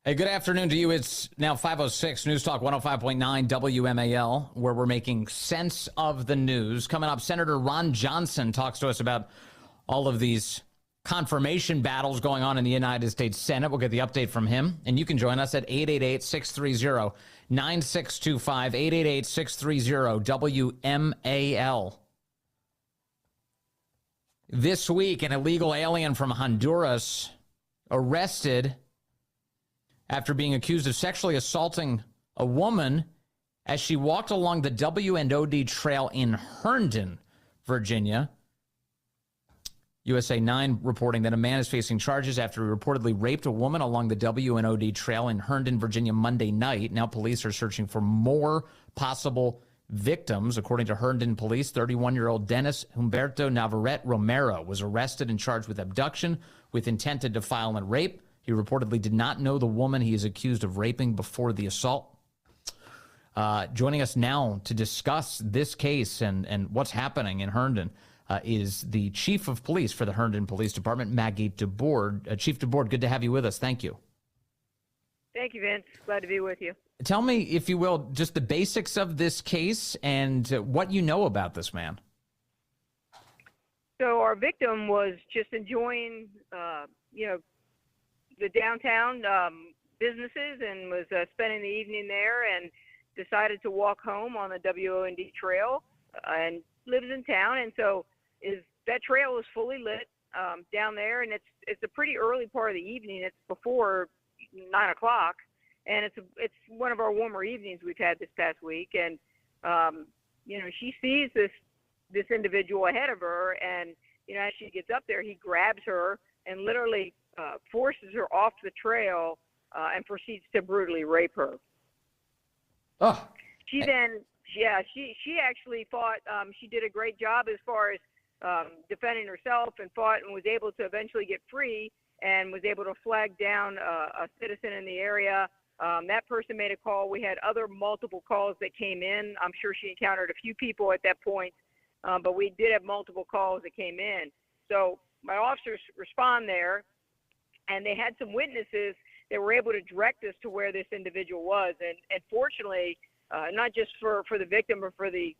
Hey, good afternoon to you. It's now 5:06, News Talk 105.9 WMAL, where we're making sense of the news. Coming up, Senator Ron Johnson talks to us about all of these confirmation battles going on in the United States Senate. We'll get the update from him, and you can join us at 888-630-9625, 888-630-WMAL. This week, an illegal alien from Honduras arrested after being accused of sexually assaulting a woman as she walked along the W&OD Trail in Herndon, Virginia. USA 9 reporting that a man is facing charges after he reportedly raped a woman along the W&OD Trail in Herndon, Virginia, Monday night. Now police are searching for more possible victims. According to Herndon Police, 31-year-old Dennis Humberto Navarrete Romero was arrested and charged with abduction with intent to defile and rape. He reportedly did not know the woman he is accused of raping before the assault. Joining us now to discuss this case and what's happening in Herndon is the chief of police for the Herndon Police Department, Maggie DeBoard. Chief DeBoard, good to have you with us. Thank you. Thank you, Vince. Glad to be with you. Tell me, if you will, just the basics of this case and what you know about this man. So our victim was just enjoying, the downtown businesses and was spending the evening there and decided to walk home on the W&OD Trail and lives in town. And so that trail is fully lit down there, and it's a pretty early part of the evening. It's before 9 o'clock, and it's one of our warmer evenings we've had this past week. And she sees this individual ahead of her, and as she gets up there, he grabs her and literally forces her off the trail and proceeds to brutally rape her. Oh. She actually thought she did a great job as far as defending herself and fought and was able to eventually get free and was able to flag down a citizen in the area. That person made a call. We had other multiple calls that came in. I'm sure she encountered a few people at that point, but we did have multiple calls that came in. So my officers respond there, and they had some witnesses that were able to direct us to where this individual was. And fortunately, not just for the victim, but for the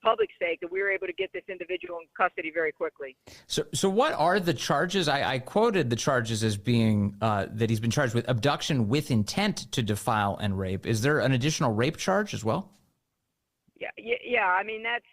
public's sake, that we were able to get this individual in custody very quickly. So what are the charges? I quoted the charges as being that he's been charged with abduction with intent to defile and rape. Is there an additional rape charge as well? Yeah. I mean, that's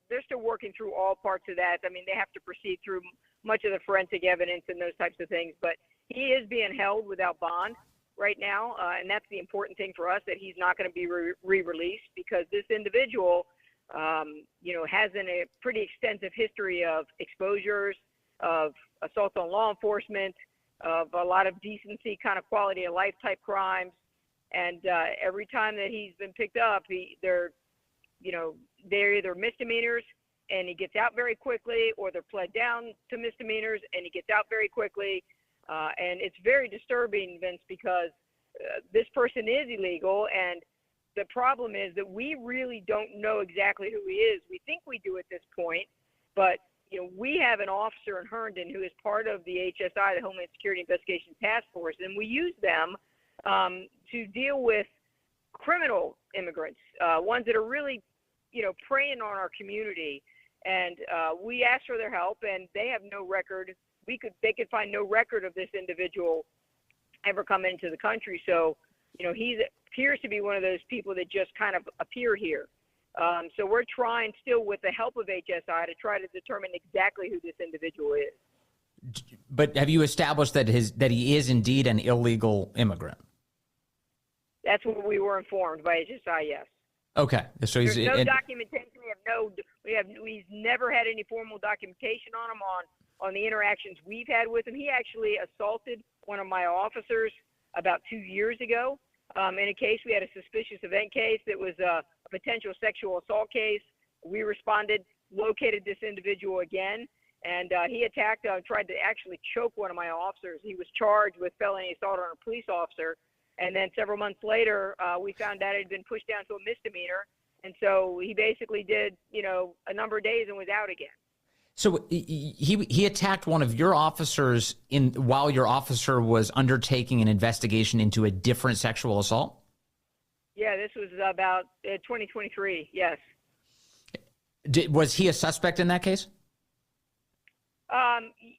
they're still working through all parts of that. I mean, they have to proceed through much of the forensic evidence and those types of things. But he is being held without bond right now, and that's the important thing for us, that he's not going to be re-released, because this individual, has a pretty extensive history of exposures, of assault on law enforcement, of a lot of decency kind of quality of life type crimes. And every time that he's been picked up, they're either misdemeanors and he gets out very quickly, or they're pled down to misdemeanors and he gets out very quickly. And it's very disturbing, Vince, because this person is illegal, and the problem is that we really don't know exactly who he is. We think we do at this point, but we have an officer in Herndon who is part of the HSI, the Homeland Security Investigation Task Force, and we use them to deal with criminal immigrants, ones that are really, preying on our community. And we asked for their help, and they have no record. They could find no record of this individual ever come into the country. So, he appears to be one of those people that just kind of appear here. So we're trying still, with the help of HSI, to try to determine exactly who this individual is. But have you established that he is indeed an illegal immigrant? That's what we were informed by HSI. Yes. Okay. So there's no documentation. We've never had any formal documentation on him on the interactions we've had with him. He actually assaulted one of my officers about 2 years ago. In a case, we had a suspicious event case that was a potential sexual assault case. We responded, located this individual again, and he attacked, tried to actually choke one of my officers. He was charged with felony assault on a police officer, and then several months later, we found out it had been pushed down to a misdemeanor, and so he basically did, a number of days and was out again. So he attacked one of your officers while your officer was undertaking an investigation into a different sexual assault? Yeah, this was about 2023. Yes. Was he a suspect in that case?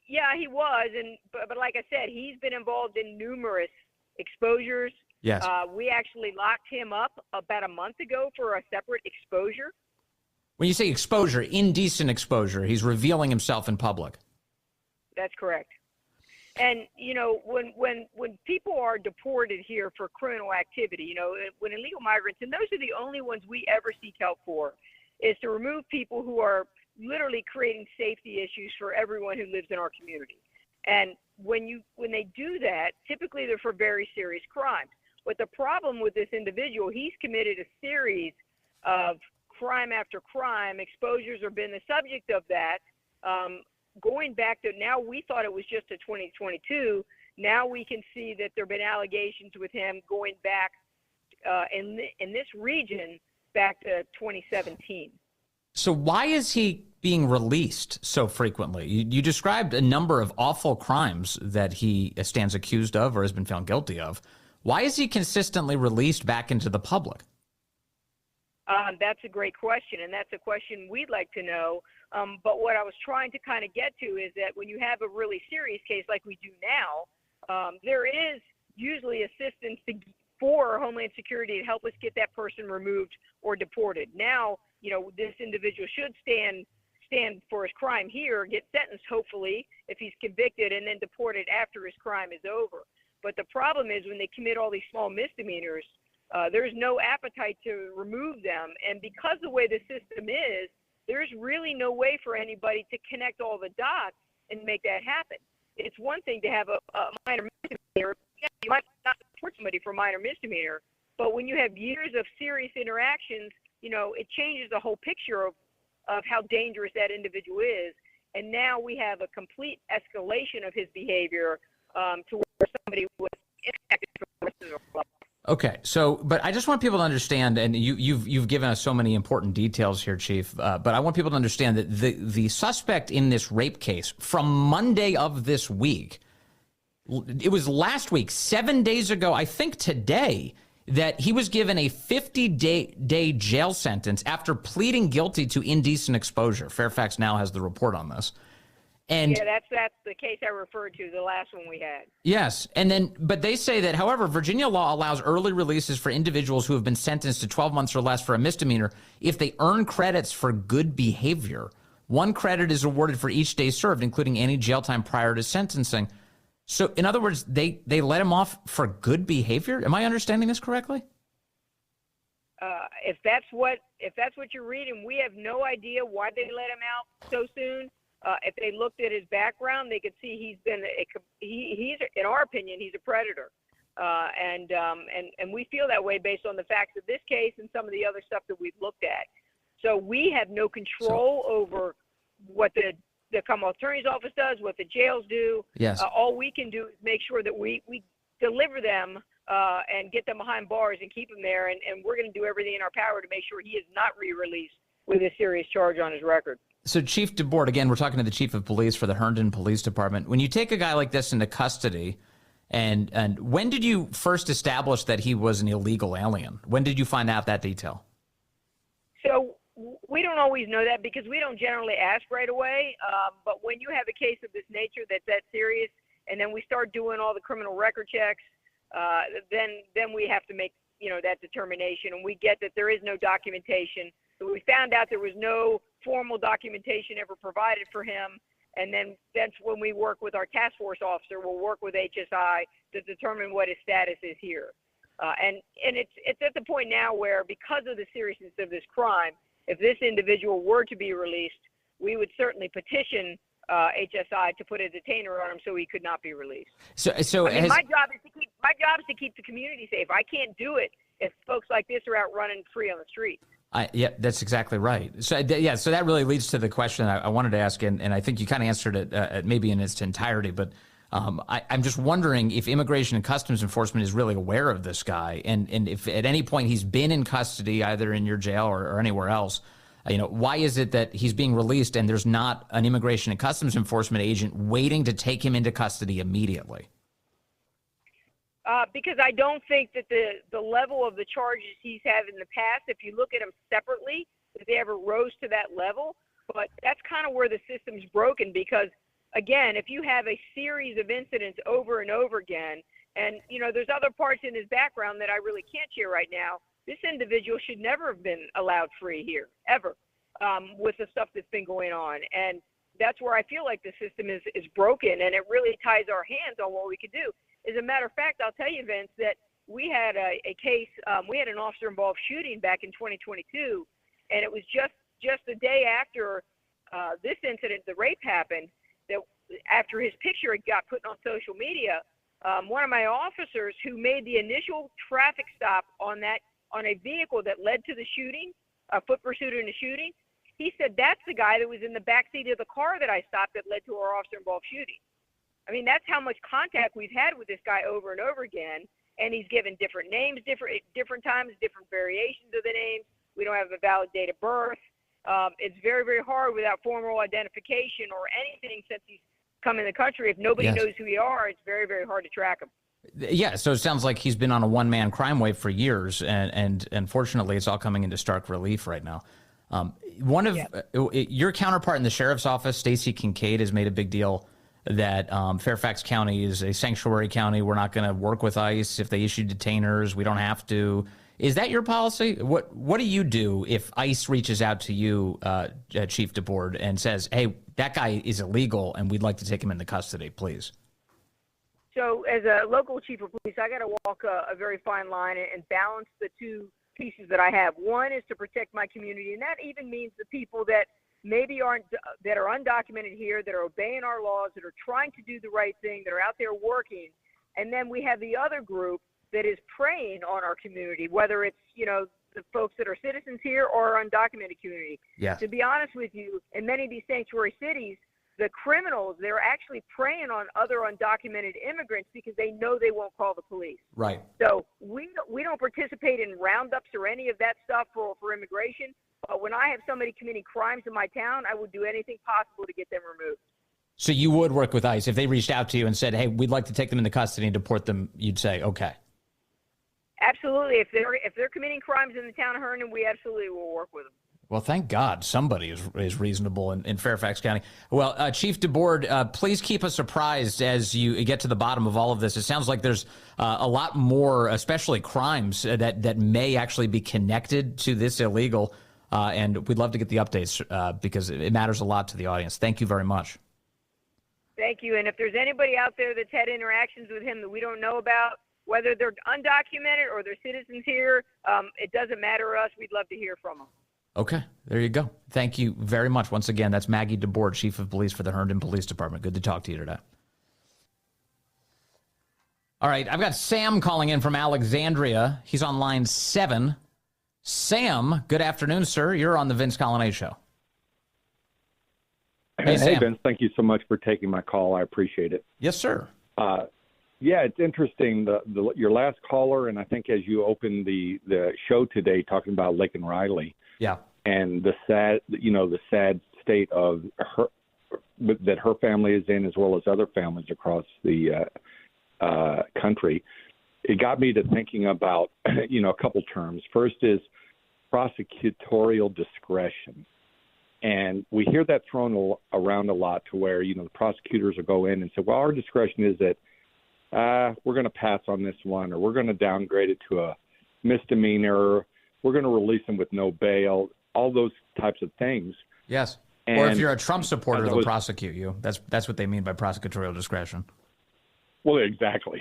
Yeah, he was, but like I said, he's been involved in numerous exposures. Yes. We actually locked him up about a month ago for a separate exposure. When you say exposure, indecent exposure, he's revealing himself in public. That's correct. And when people are deported here for criminal activity, when illegal migrants, and those are the only ones we ever seek help for, is to remove people who are literally creating safety issues for everyone who lives in our community. And when they do that, typically they're for very serious crimes. But the problem with this individual, he's committed a series of crime after crime. Exposures have been the subject of that. Going back to now, we thought it was just a 2022. Now we can see that there have been allegations with him going back in this region back to 2017. So why is he being released so frequently? You described a number of awful crimes that he stands accused of or has been found guilty of. Why is he consistently released back into the public? That's a great question, and that's a question we'd like to know. But what I was trying to kind of get to is that when you have a really serious case like we do now, there is usually assistance for Homeland Security to help us get that person removed or deported. Now, this individual should stand for his crime here, get sentenced hopefully if he's convicted, and then deported after his crime is over. But the problem is when they commit all these small misdemeanors, there's no appetite to remove them. And because the way the system is, there's really no way for anybody to connect all the dots and make that happen. It's one thing to have a minor misdemeanor. Yeah, you might not support somebody for a minor misdemeanor, but when you have years of serious interactions, it changes the whole picture of how dangerous that individual is. And now we have a complete escalation of his behavior to where somebody was impacted for the rest of their life. Okay, but I just want people to understand, and you've given us so many important details here, Chief, but I want people to understand that the suspect in this rape case from Monday of this week, it was last week, 7 days ago, I think today, that he was given a 50-day jail sentence after pleading guilty to indecent exposure. Fairfax now has the report on this. And yeah, that's the case I referred to, the last one we had. Yes. But they say that, however, Virginia law allows early releases for individuals who have been sentenced to 12 months or less for a misdemeanor if they earn credits for good behavior. 1 credit is awarded for each day served, including any jail time prior to sentencing. So, in other words, they let him off for good behavior? Am I understanding this correctly? If that's what you're reading, we have no idea why they let him out so soon. If they looked at his background, they could see he's in our opinion, he's a predator. And we feel that way based on the facts of this case and some of the other stuff that we've looked at. So we have no control over what the Commonwealth Attorney's Office does, what the jails do. Yes. All we can do is make sure that we deliver them and get them behind bars and keep them there. And we're going to do everything in our power to make sure he is not re-released with a serious charge on his record. So, Chief DeBoard, again, we're talking to the Chief of Police for the Herndon Police Department. When you take a guy like this into custody, and when did you first establish that he was an illegal alien? When did you find out that detail? So we don't always know that because we don't generally ask right away. But when you have a case of this nature that's that serious, and then we start doing all the criminal record checks, then we have to make that determination, and we get that there is no documentation. So we found out there was no formal documentation ever provided for him, and then that's when we work with our task force officer. We'll work with HSI to determine what his status is here. And it's at the point now where, because of the seriousness of this crime, if this individual were to be released, we would certainly petition HSI to put a detainer on him so he could not be released. So my job is to keep the community safe. I can't do it if folks like this are out running free on the street. Yeah, that's exactly right. So that really leads to the question I wanted to ask, and I think you kind of answered it maybe in its entirety, but I'm just wondering if Immigration and Customs Enforcement is really aware of this guy, and if at any point he's been in custody, either in your jail or anywhere else, Why is it that he's being released and there's not an Immigration and Customs Enforcement agent waiting to take him into custody immediately? Because I don't think that the level of the charges he's had in the past, if you look at them separately, if they ever rose to that level. But that's kind of where the system's broken because, again, if you have a series of incidents over and over again, and, there's other parts in his background that I really can't share right now, this individual should never have been allowed free here, ever, with the stuff that's been going on. And that's where I feel like the system is broken, and it really ties our hands on what we could do. As a matter of fact, I'll tell you, Vince, that we had a case, we had an officer-involved shooting back in 2022, and it was just the day after this incident, the rape happened, that after his picture got put on social media, one of my officers who made the initial traffic stop on a vehicle that led to the shooting, a foot pursuit in the shooting, he said, that's the guy that was in the backseat of the car that I stopped that led to our officer-involved shooting. I mean, that's how much contact we've had with this guy over and over again, and he's given different names, different times, different variations of the names. We don't have a valid date of birth. It's very, very hard without formal identification or anything since he's come in the country. If nobody knows who he are, it's very, very hard to track him. Yeah, so it sounds like he's been on a one-man crime wave for years, and unfortunately, it's all coming into stark relief right now. One of your counterpart in the sheriff's office, Stacey Kincaid, has made a big deal that Fairfax County is a sanctuary county. We're not going to work with ICE if they issue detainers. We don't have to. Is that your policy? What do you do if ICE reaches out to you, Chief DeBoard, and says, hey, that guy is illegal and we'd like to take him into custody, please? So as a local chief of police, I got to walk a very fine line and balance the two pieces that I have. One is to protect my community, and that even means the people that maybe are undocumented here, that are obeying our laws, that are trying to do the right thing, that are out there working. And then we have the other group that is preying on our community, whether it's, the folks that are citizens here or our undocumented community. Yeah. To be honest with you, in many of these sanctuary cities, the criminals, they're actually preying on other undocumented immigrants because they know they won't call the police. Right. So we don't participate in roundups or any of that stuff for immigration. But when I have somebody committing crimes in my town, I would do anything possible to get them removed. So you would work with ICE if they reached out to you and said, hey, we'd like to take them into custody and deport them, you'd say, okay. Absolutely. If they're committing crimes in the town of Herndon, we absolutely will work with them. Well, thank God somebody is reasonable in Fairfax County. Well, Chief DeBoard, please keep us apprised as you get to the bottom of all of this. It sounds like there's a lot more, especially crimes, that may actually be connected to this illegal. And we'd love to get the updates because it matters a lot to the audience. Thank you very much. Thank you. And if there's anybody out there that's had interactions with him that we don't know about, whether they're undocumented or they're citizens here, it doesn't matter to us. We'd love to hear from them. Okay, there you go. Thank you very much. Once again, that's Maggie DeBoard, Chief of Police for the Herndon Police Department. Good to talk to you today. All right, I've got Sam calling in from Alexandria. He's on line 7. Sam, good afternoon, sir. You're on the Vince Colonnade Show. Hey, Vince, thank you so much for taking my call. I appreciate it. Yes, sir. Yeah, it's interesting. Your last caller, and I think as you opened the show today, talking about Lake and Riley. Yeah. And the sad state of her that her family is in, as well as other families across the country. It got me to thinking about, a couple terms. First is prosecutorial discretion. And we hear that thrown around a lot to where, the prosecutors will go in and say, well, our discretion is that we're going to pass on this one, or we're going to downgrade it to a misdemeanor. We're going to release them with no bail, all those types of things. Yes. Or if you're a Trump supporter, they'll prosecute you. That's what they mean by prosecutorial discretion. Well, exactly.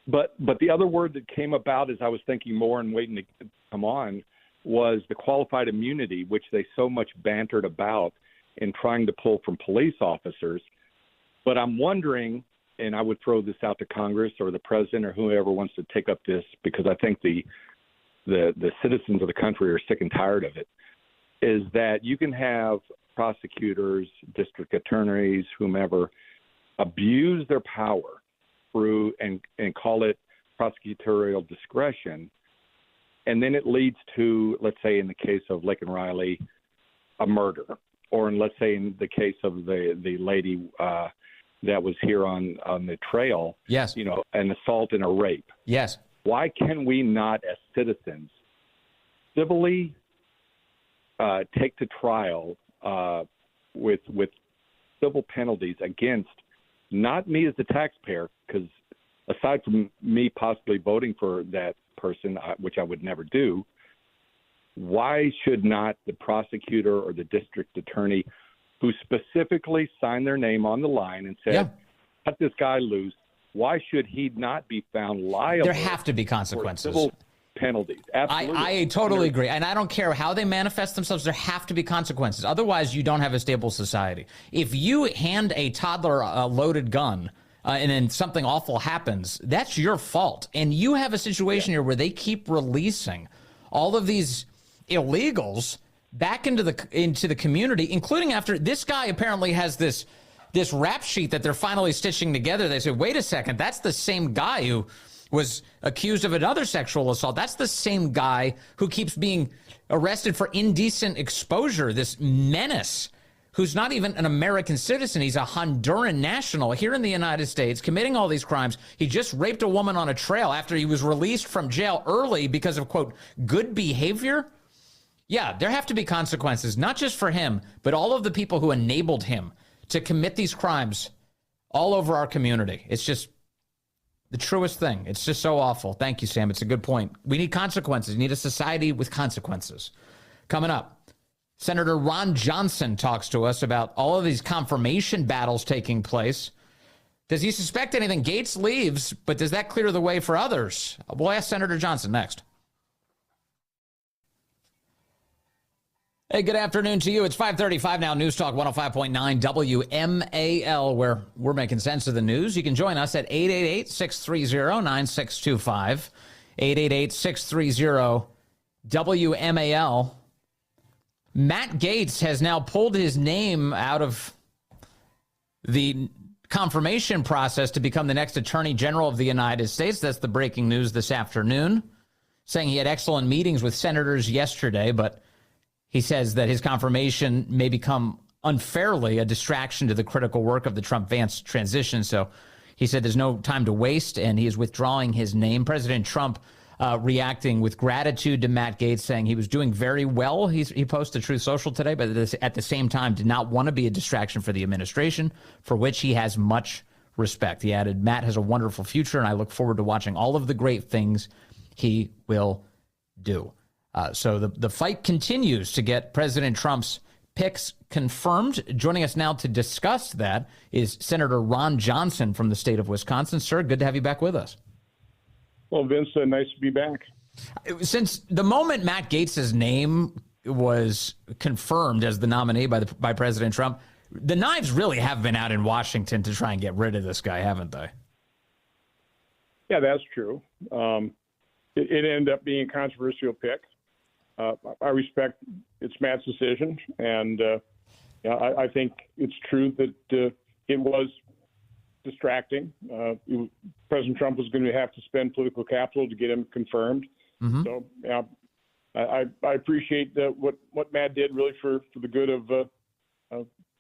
But the other word that came about as I was thinking more and waiting to come on was the qualified immunity, which they so much bantered about in trying to pull from police officers. But I'm wondering, and I would throw this out to Congress or the president or whoever wants to take up this, because I think the citizens of the country are sick and tired of it, is that you can have prosecutors, district attorneys, whomever, abuse their power through and call it prosecutorial discretion, and then it leads to, let's say, in the case of Lincoln Riley, a murder, or let's say in the case of the lady that was here on the trail, yes, an assault and a rape. Yes. Why can we not, as citizens, civilly take to trial with civil penalties against not me as the taxpayer, because aside from me possibly voting for that person, which I would never do, why should not the prosecutor or the district attorney, who specifically signed their name on the line and said, cut this guy loose, why should he not be found liable? There have to be consequences. For civil penalties. Absolutely. I totally agree. And I don't care how they manifest themselves. There have to be consequences. Otherwise, you don't have a stable society. If you hand a toddler a loaded gun and then something awful happens, that's your fault. And you have a situation here where they keep releasing all of these illegals back into the community, including after this guy apparently has this rap sheet that they're finally stitching together. They say, wait a second, that's the same guy who was accused of another sexual assault. That's the same guy who keeps being arrested for indecent exposure, this menace, who's not even an American citizen. He's a Honduran national here in the United States committing all these crimes. He just raped a woman on a trail after he was released from jail early because of, quote, good behavior. Yeah, there have to be consequences, not just for him, but all of the people who enabled him to commit these crimes all over our community. It's just the truest thing. It's just so awful. Thank you, Sam. It's a good point. We need consequences. We need a society with consequences. Coming up, Senator Ron Johnson talks to us about all of these confirmation battles taking place. Does he suspect anything? Gates leaves, but does that clear the way for others? We'll ask Senator Johnson next. Hey, good afternoon to you. It's 5:35 now. News Talk 105.9 WMAL, where we're making sense of the news. You can join us at 888-630-9625, 888-630-WMAL. Matt Gaetz has now pulled his name out of the confirmation process to become the next Attorney General of the United States. That's the breaking news this afternoon, saying he had excellent meetings with senators yesterday, but he says that his confirmation may become unfairly a distraction to the critical work of the Trump-Vance transition. So he said there's no time to waste, and he is withdrawing his name. President Trump reacting with gratitude to Matt Gaetz, saying he was doing very well. He posted Truth Social today, but at the same time did not want to be a distraction for the administration, for which he has much respect. He added, Matt has a wonderful future, and I look forward to watching all of the great things he will do. So the fight continues to get President Trump's picks confirmed. Joining us now to discuss that is Senator Ron Johnson from the state of Wisconsin. Sir, good to have you back with us. Well, Vince, nice to be back. Since the moment Matt Gaetz's name was confirmed as the nominee by President Trump, the knives really have been out in Washington to try and get rid of this guy, haven't they? Yeah, that's true. It ended up being a controversial pick. I respect it's Matt's decision, and I think it's true that it was distracting. President Trump was going to have to spend political capital to get him confirmed. Mm-hmm. So I appreciate what Matt did really for the good of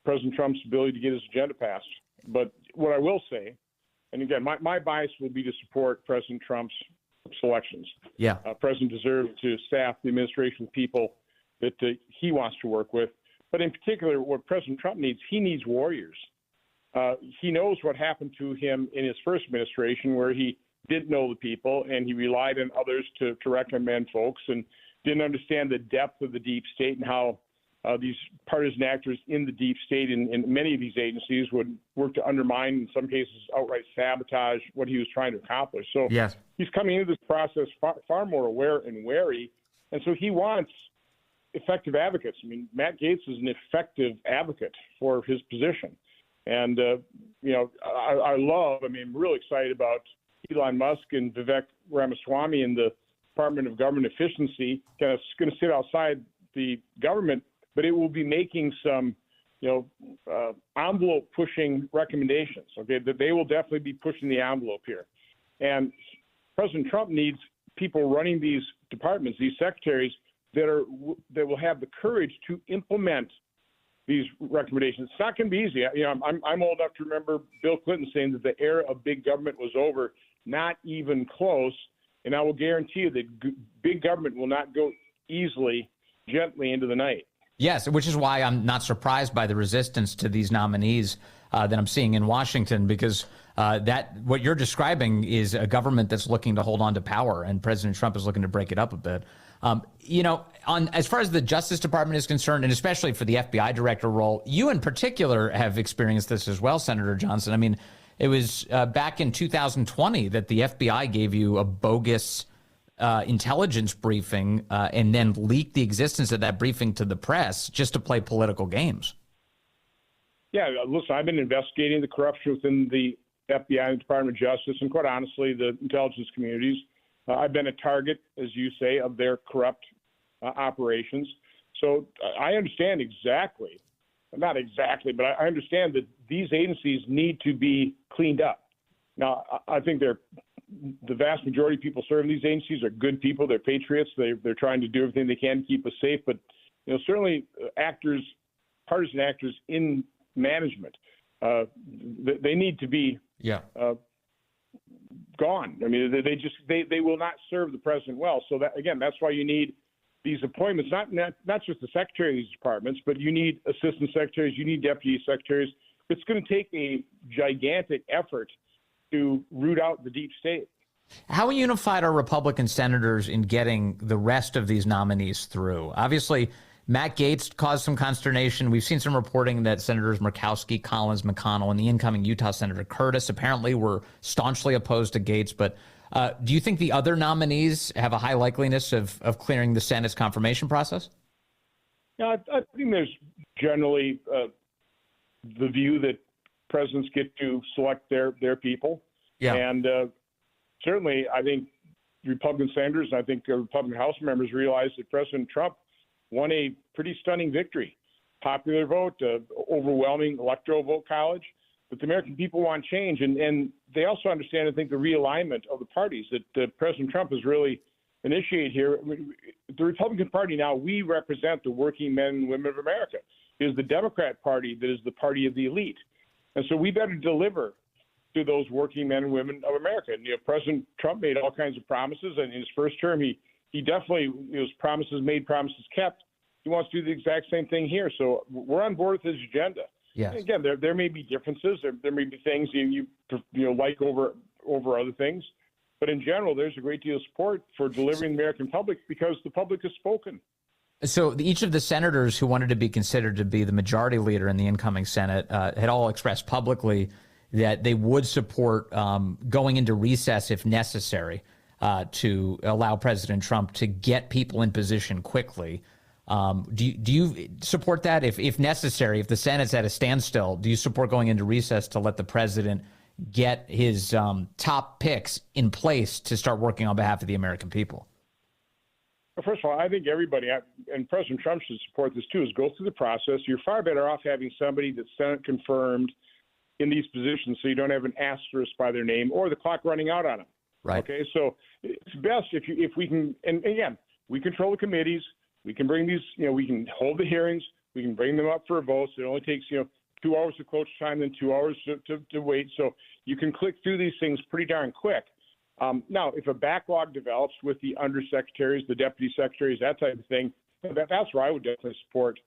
President Trump's ability to get his agenda passed. But what I will say, and again, my bias will be to support President Trump's selections. Yeah, President deserves to staff the administration with people that he wants to work with. But in particular, what President Trump needs, he needs warriors. He knows what happened to him in his first administration, where he didn't know the people and he relied on others to recommend folks and didn't understand the depth of the deep state and how these partisan actors in the deep state in many of these agencies would work to undermine, in some cases, outright sabotage what he was trying to accomplish. So yes, he's coming into this process far more aware and wary, and so he wants effective advocates. I mean, Matt Gaetz is an effective advocate for his position. And, I'm really excited about Elon Musk and Vivek Ramaswamy in the Department of Government Efficiency, kind of going to sit outside the government, but it will be making some, envelope pushing recommendations. Okay, that they will definitely be pushing the envelope here. And President Trump needs people running these departments, these secretaries that will have the courage to implement these recommendations. It's not going to be easy. I'm old enough to remember Bill Clinton saying that the era of big government was over. Not even close. And I will guarantee you that big government will not go gently into the night. Yes, which is why I'm not surprised by the resistance to these nominees that I'm seeing in Washington, because that what you're describing is a government that's looking to hold on to power, and President Trump is looking to break it up a bit. As far as the Justice Department is concerned, and especially for the FBI director role, you in particular have experienced this as well, Senator Johnson. I mean, it was back in 2020 that the FBI gave you a bogus intelligence briefing and then leaked the existence of that briefing to the press just to play political games. Yeah, listen, I've been investigating the corruption within the FBI and Department of Justice, and quite honestly, the intelligence communities. I've been a target, as you say, of their corrupt operations. So I understand exactly, not exactly, but I understand that these agencies need to be cleaned up. Now, I think the vast majority of people serving these agencies are good people. They're patriots. They're trying to do everything they can to keep us safe. But certainly partisan actors in management, they need to be gone. I mean, they will not serve the president well. So that's why you need these appointments, not just the secretary of these departments, but you need assistant secretaries, you need deputy secretaries. It's going to take a gigantic effort to root out the deep state. How unified are Republican senators in getting the rest of these nominees through? Obviously, Matt Gaetz caused some consternation. We've seen some reporting that Senators Murkowski, Collins, McConnell, and the incoming Utah Senator Curtis apparently were staunchly opposed to Gaetz. But do you think the other nominees have a high likeliness of clearing the Senate's confirmation process? Yeah, I think there's generally the view that presidents get to select their people. Yeah. And certainly, I think Republican senators and I think Republican House members realize that President Trump won a pretty stunning victory. Popular vote, overwhelming electoral vote college. But the American people want change. And they also understand, I think, the realignment of the parties that President Trump has really initiated here. I mean, the Republican Party now, we represent the working men and women of America. It is the Democrat Party that is the party of the elite. And so we better deliver to those working men and women of America. And President Trump made all kinds of promises. And in his first term, he definitely, was promises made, promises kept. He wants to do the exact same thing here. So we're on board with his agenda. Yes. And again, there may be differences. There may be things you like over other things. But in general, there's a great deal of support for delivering the American public because the public has spoken. So each of the senators who wanted to be considered to be the majority leader in the incoming Senate had all expressed publicly that they would support going into recess if necessary to allow President Trump to get people in position quickly. Do you support that? If necessary, if the Senate's at a standstill, do you support going into recess to let the president get his top picks in place to start working on behalf of the American people? Well, first of all, I think everybody, and President Trump should support this too, is go through the process. You're far better off having somebody that's Senate confirmed in these positions so you don't have an asterisk by their name or the clock running out on them. Right. Okay, so it's best if we can, and again, we control the committees. We can bring these, we can hold the hearings. We can bring them up for a vote. So it only takes, 2 hours of cloture time and 2 hours to wait. So you can click through these things pretty darn quick. Now, if a backlog develops with the undersecretaries, the deputy secretaries, that type of thing, that's where I would definitely support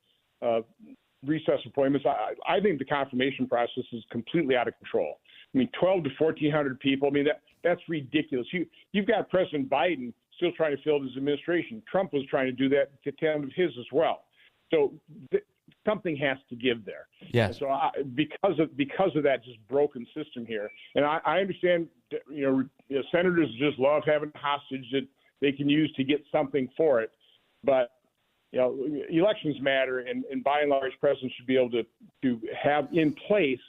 recess appointments. I think the confirmation process is completely out of control. I mean, 1,200 to 1,400 people. I mean, that's ridiculous. You've got President Biden still trying to fill his administration. Trump was trying to do that to 10 of his as well. So something has to give there. Yes. And so because of that just broken system here, and I understand, senators just love having a hostage that they can use to get something for it, but elections matter, and by and large, presidents should be able to have in place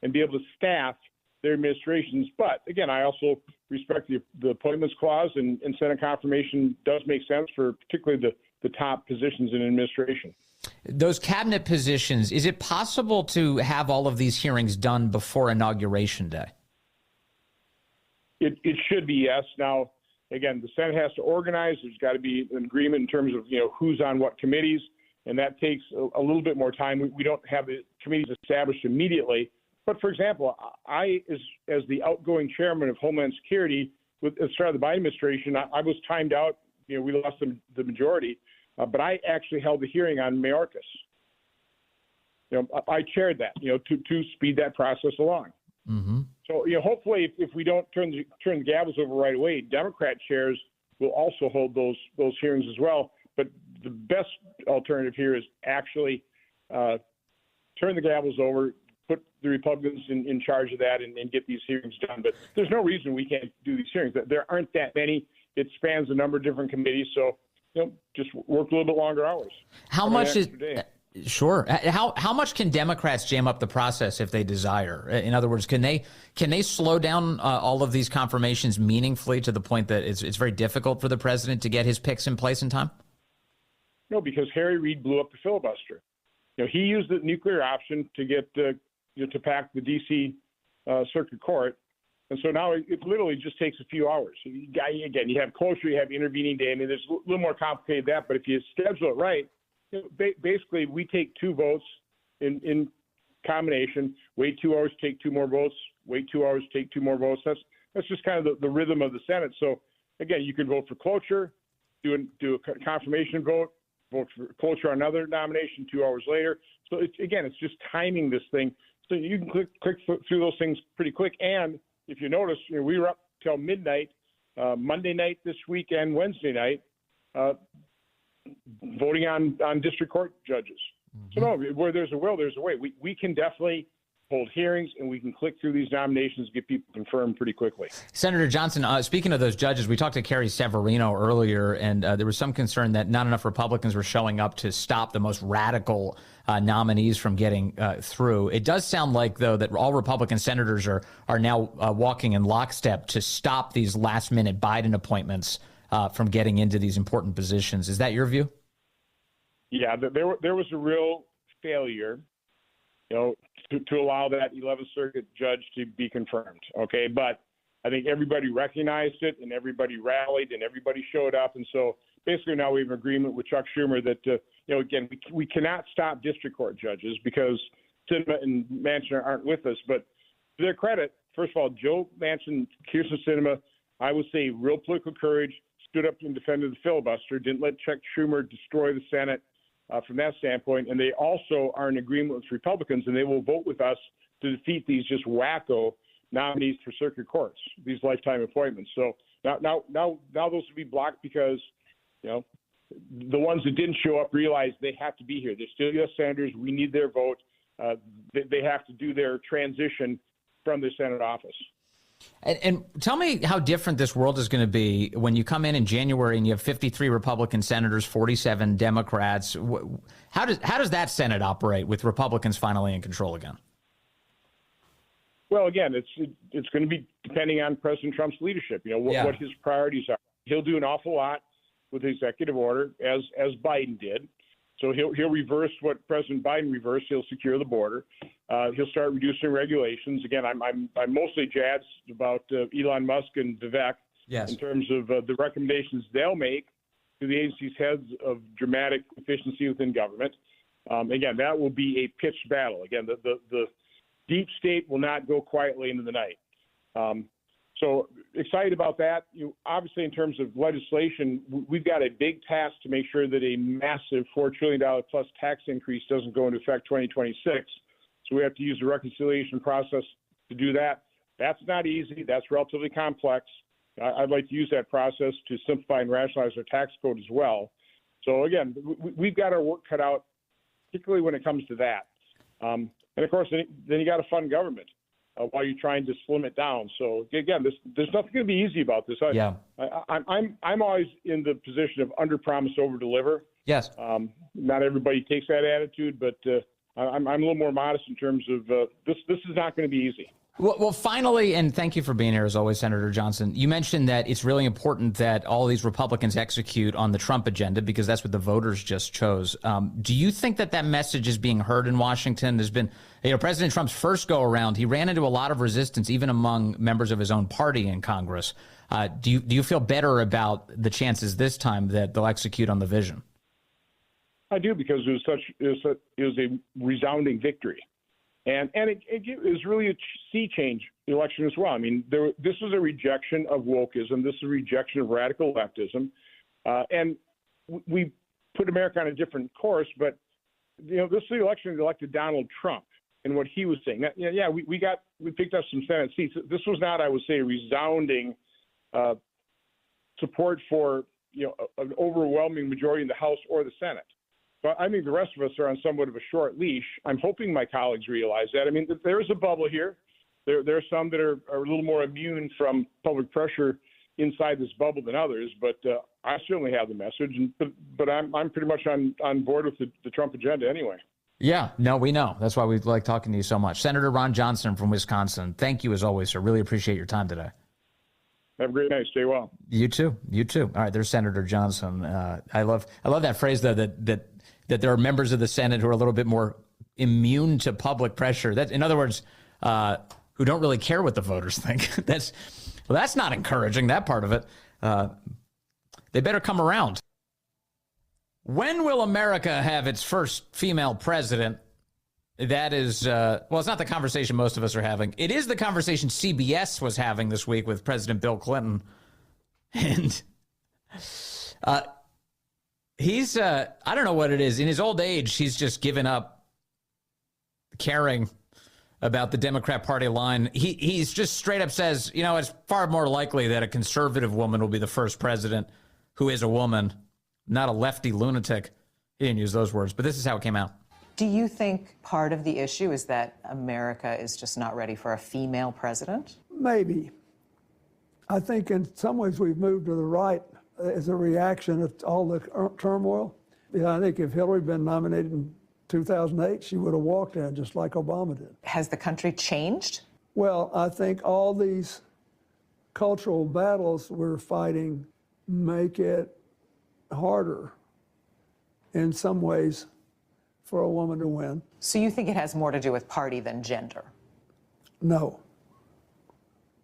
and be able to staff their administrations. But again, I also respect the appointments clause, and Senate confirmation does make sense for particularly the top positions in administration. Those cabinet positions, is it possible to have all of these hearings done before Inauguration Day? It should be, yes. Now, again, the Senate has to organize. There's got to be an agreement in terms of, who's on what committees, and that takes a little bit more time. We don't have the committees established immediately. But, for example, I, as the outgoing chairman of Homeland Security, at the start of the Biden administration, I was timed out. We lost the majority, but I actually held the hearing on Mayorkas. I chaired that, to speed that process along. Mm-hmm. So, hopefully, if we don't turn the gavels over right away, Democrat chairs will also hold those hearings as well. But the best alternative here is actually turn the gavels over, put the Republicans in charge of that, and get these hearings done. But there's no reason we can't do these hearings. There aren't that many. It spans a number of different committees. So, just work a little bit longer hours. How much is... Sure. How much can Democrats jam up the process if they desire? In other words, can they slow down all of these confirmations meaningfully to the point that it's very difficult for the president to get his picks in place in time? No, because Harry Reid blew up the filibuster. He used the nuclear option to get to pack the D.C. Circuit Court, and so now it literally just takes a few hours. Again, you have cloture, you have intervening day. I mean, there's a little more complicated than that, but if you schedule it right. Basically, we take two votes in combination, wait 2 hours, take two more votes, wait 2 hours, take two more votes. That's just kind of the rhythm of the Senate. So, again, you can vote for cloture, do a confirmation vote for cloture on another nomination 2 hours later. So, it's just timing this thing. So you can click through those things pretty quick. And if you notice, we were up till midnight, Monday night this week and Wednesday night, voting on district court judges. Mm-hmm. So no, where there's a will, there's a way. We can definitely hold hearings, and we can click through these nominations, get people confirmed pretty quickly. Senator Johnson, speaking of those judges, we talked to Carrie Severino earlier, and there was some concern that not enough Republicans were showing up to stop the most radical nominees from getting through. It does sound like, though, that all Republican senators are now walking in lockstep to stop these last-minute Biden appointments from getting into these important positions. Is that your view? Yeah, there was a real failure, to allow that 11th Circuit judge to be confirmed. Okay, but I think everybody recognized it, and everybody rallied, and everybody showed up, and so basically now we have an agreement with Chuck Schumer that again we cannot stop district court judges because Sinema and Manchin aren't with us. But to their credit, first of all, Joe Manchin, Kirsten Sinema, I would say real political courage. Stood up and defended the filibuster, didn't let Chuck Schumer destroy the Senate from that standpoint. And they also are in agreement with Republicans, and they will vote with us to defeat these just wacko nominees for circuit courts, these lifetime appointments. So now those will be blocked because, the ones that didn't show up realize they have to be here. They're still U.S. senators. We need their vote. They have to do their transition from the Senate office. And tell me how different this world is going to be when you come in January and you have 53 Republican senators, 47 Democrats. How does that Senate operate with Republicans finally in control again? Well, again, it's going to be depending on President Trump's leadership. What his priorities are. He'll do an awful lot with the executive order, as Biden did. So he'll reverse what President Biden reversed. He'll secure the border. He'll start reducing regulations. Again, I'm mostly jazzed about Elon Musk and Vivek in terms of the recommendations they'll make to the agency's heads of dramatic efficiency within government. Again, that will be a pitched battle. Again, the deep state will not go quietly into the night. So excited about that. Obviously, in terms of legislation, we've got a big task to make sure that a massive $4 trillion plus tax increase doesn't go into effect 2026. So we have to use the reconciliation process to do that. That's not easy. That's relatively complex. I'd like to use that process to simplify and rationalize our tax code as well. So again, we've got our work cut out, particularly when it comes to that. And of course, then you got to fund government while you're trying to slim it down. So again, there's nothing going to be easy about this. I'm always in the position of under promise, over deliver. Yes. Not everybody takes that attitude, but I'm a little more modest in terms of this is not going to be easy. Well, finally, and thank you for being here as always, Senator Johnson. You mentioned that it's really important that all these Republicans execute on the Trump agenda because that's what the voters just chose. Do you think that message is being heard in Washington? There's been, President Trump's first go around, he ran into a lot of resistance, even among members of his own party in Congress. Do you feel better about the chances this time that they'll execute on the vision? I do, because it was a resounding victory, and it was really a sea change election as well. I mean, this was a rejection of wokeism. This is a rejection of radical leftism, and we put America on a different course. But this is the election that elected Donald Trump and what he was saying. We picked up some Senate seats. This was not, I would say, a resounding support for an overwhelming majority in the House or the Senate. But I think the rest of us are on somewhat of a short leash. I'm hoping my colleagues realize that. I mean, there is a bubble here. There are some that are a little more immune from public pressure inside this bubble than others. But I certainly have the message. But I'm pretty much on board with the Trump agenda anyway. Yeah, no, we know. That's why we like talking to you so much. Senator Ron Johnson from Wisconsin, thank you as always, sir. Really appreciate your time today. Have a great night. Stay well. You too. You too. All right, there's Senator Johnson. I love that phrase, though, that there are members of the Senate who are a little bit more immune to public pressure. That, in other words, who don't really care what the voters think. That's not encouraging, that part of it. They better come around. When will America have its first female president? That is, it's not the conversation most of us are having. It is the conversation CBS was having this week with President Bill Clinton. And he's, I don't know what it is. In his old age, he's just given up caring about the Democrat Party line. He's just straight up says, it's far more likely that a conservative woman will be the first president who is a woman, not a lefty lunatic. He didn't use those words, but this is how it came out. Do you think part of the issue is that America is just not ready for a female president? Maybe. I think in some ways we've moved to the right as a reaction of all the turmoil. I think if Hillary had been nominated in 2008, she would have walked in just like Obama did. Has the country changed? Well, I think all these cultural battles we're fighting make it harder in some ways for a woman to win. So you think it has more to do with party than gender? No.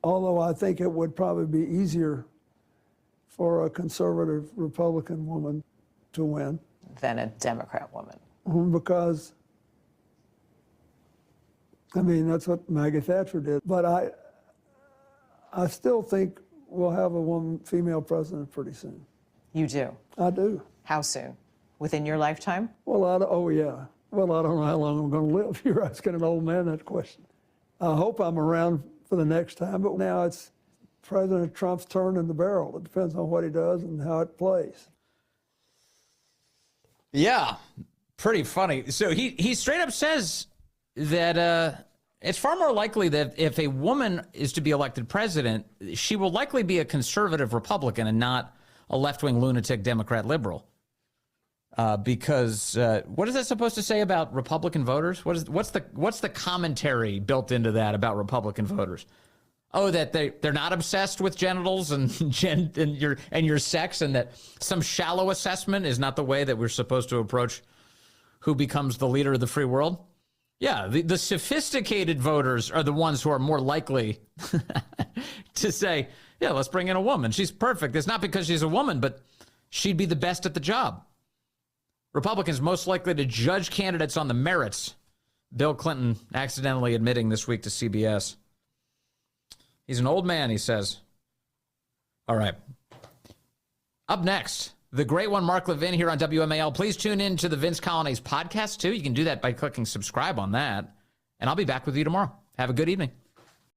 Although I think it would probably be easier for a conservative Republican woman to win. Than a Democrat woman? Because, that's what Maggie Thatcher did. But I still think we'll have a female president pretty soon. You do? I do. How soon? Within your lifetime? Well, oh yeah. Well, I don't know how long I'm going to live. You're asking an old man that question. I hope I'm around for the next time, but now it's President Trump's turn in the barrel. It depends on what he does and how it plays. Yeah, pretty funny. So he straight up says that it's far more likely that if a woman is to be elected president, she will likely be a conservative Republican and not a left-wing lunatic Democrat liberal. Because what is that supposed to say about Republican voters? What's the commentary built into that about Republican voters? Oh, that they're not obsessed with genitals and your sex, and that some shallow assessment is not the way that we're supposed to approach who becomes the leader of the free world. Yeah, the sophisticated voters are the ones who are more likely to say, yeah, let's bring in a woman. She's perfect. It's not because she's a woman, but she'd be the best at the job. Republicans most likely to judge candidates on the merits. Bill Clinton accidentally admitting this week to CBS. He's an old man, he says. All right. Up next, the great one, Mark Levin here on WMAL. Please tune in to the Vince Colonnese podcast, too. You can do that by clicking subscribe on that. And I'll be back with you tomorrow. Have a good evening.